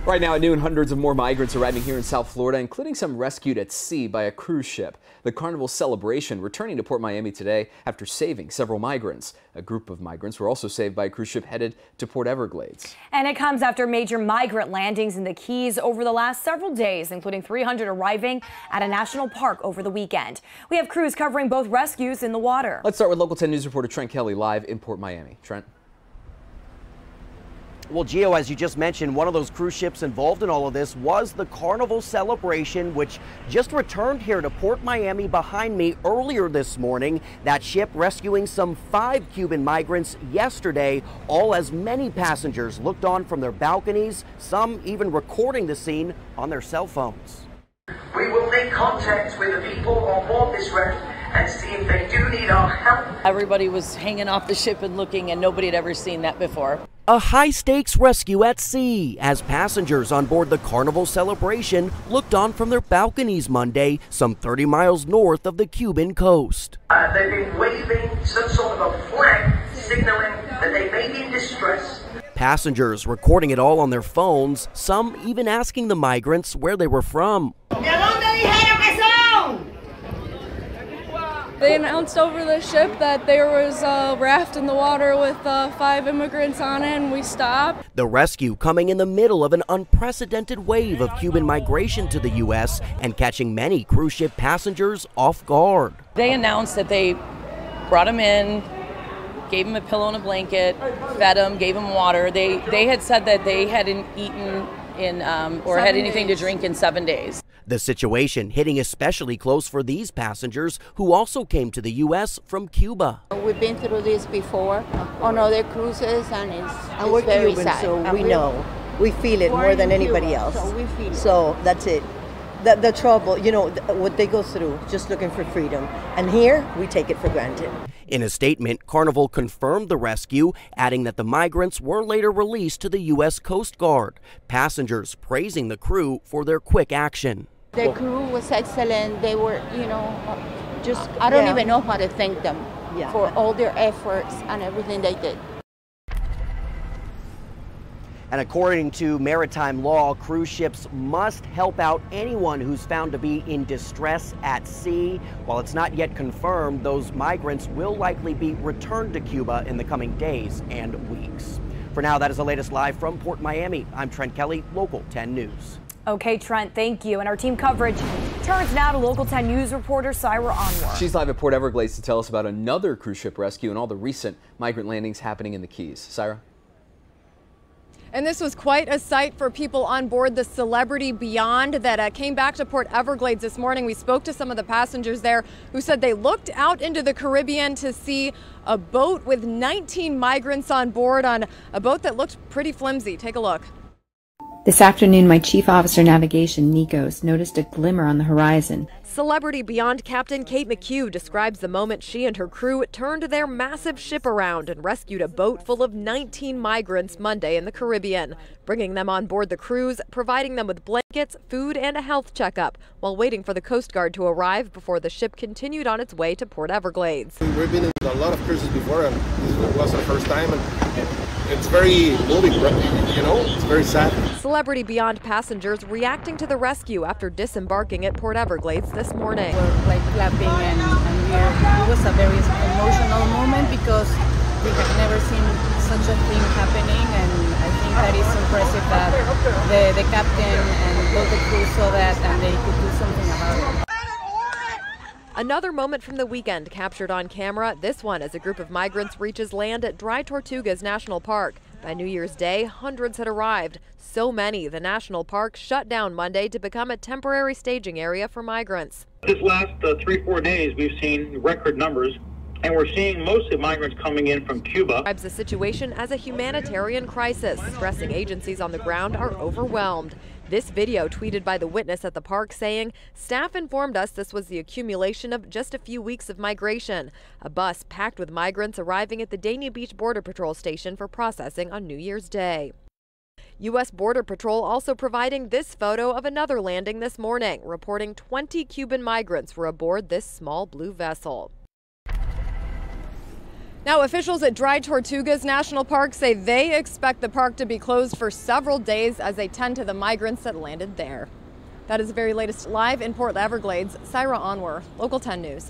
Right now at noon, hundreds of more migrants arriving here in South Florida, including some rescued at sea by a cruise ship. The Carnival Celebration returning to Port Miami today after saving several migrants. A group of migrants were also saved by a cruise ship headed to Port Everglades. And it comes after major migrant landings in the Keys over the last several days, including 300 arriving at a national park over the weekend. We have crews covering both rescues in the water. Let's start with Local 10 News reporter Trent Kelly live in Port Miami. Trent. Well, Gio, as you just mentioned, one of those cruise ships involved in all of this was the Carnival Celebration, which just returned here to Port Miami behind me earlier this morning. That ship rescuing some 5 Cuban migrants yesterday, all as many passengers looked on from their balconies, some even recording the scene on their cell phones. We will make contact with the people on board this wreck and see if they do need our help. Everybody was hanging off the ship and looking, and nobody had ever seen that before. A high-stakes rescue at sea as passengers on board the Carnival Celebration looked on from their balconies Monday, some 30 miles north of the Cuban coast. They've been waving some sort of a flag signaling that they may be in distress. Passengers recording it all on their phones, some even asking the migrants where they were from. They announced over the ship that there was a raft in the water with 5 immigrants on it, and we stopped. The rescue coming in the middle of an unprecedented wave of Cuban migration to the U.S. and catching many cruise ship passengers off guard. They announced that they brought them in, gave them a pillow and a blanket, fed them, gave them water. They had said that they hadn't eaten in or had anything to drink in 7 days. The situation hitting especially close for these passengers who also came to the U.S. from Cuba. We've been through this before on other cruises, and it's we're very Cuban, sad. so we know. We feel it more than anybody else. So we feel it. So that's it. The trouble, you know, what they go through, just looking for freedom. And here, we take it for granted. In a statement, Carnival confirmed the rescue, adding that the migrants were later released to the U.S. Coast Guard. Passengers praising the crew for their quick action. The crew was excellent. They were, you know, just, I don't even know how to thank them for all their efforts and everything they did. And according to maritime law, cruise ships must help out anyone who's found to be in distress at sea. While it's not yet confirmed, those migrants will likely be returned to Cuba in the coming days and weeks. For now, that is the latest live from Port Miami. I'm Trent Kelly, Local 10 News. Okay, Trent, thank you. And our team coverage turns now to Local 10 News reporter Syra Onwar. She's live at Port Everglades to tell us about another cruise ship rescue and all the recent migrant landings happening in the Keys. Syra? And this was quite a sight for people on board the Celebrity Beyond that came back to Port Everglades this morning. We spoke to some of the passengers there who said they looked out into the Caribbean to see a boat with 19 migrants on board on a boat that looked pretty flimsy. Take a look. This afternoon, my Chief Officer Navigation, Nikos, noticed a glimmer on the horizon. Celebrity Beyond Captain Kate McHugh describes the moment she and her crew turned their massive ship around and rescued a boat full of 19 migrants Monday in the Caribbean, bringing them on board the cruise, providing them with blankets, food, and a health checkup, while waiting for the Coast Guard to arrive before the ship continued on its way to Port Everglades. We've been in a lot of cruises before, and this was our first time, and it's very moving, you know, it's very sad. Celebrity Beyond passengers reacting to the rescue after disembarking at Port Everglades this morning. We're like clapping and it was a very emotional moment because we have never seen such a thing happening, and I think that is impressive that the captain and all the crew saw that and they could do something about it. Another moment from the weekend captured on camera, this one as a group of migrants reaches land at Dry Tortugas National Park. By New Year's Day, hundreds had arrived. So many, the national park shut down Monday to become a temporary staging area for migrants. This last 3-4 days, we've seen record numbers, and we're seeing mostly migrants coming in from Cuba. Describes the situation as a humanitarian crisis, stressing agencies on the ground are overwhelmed. This video tweeted by the witness at the park saying, "Staff informed us this was the accumulation of just a few weeks of migration." A bus packed with migrants arriving at the Dania Beach Border Patrol station for processing on New Year's Day. U.S. Border Patrol also providing this photo of another landing this morning, reporting 20 Cuban migrants were aboard this small blue vessel. Now, officials at Dry Tortugas National Park say they expect the park to be closed for several days as they tend to the migrants that landed there. That is the very latest live in Port Everglades. Syra Onwer, Local 10 News.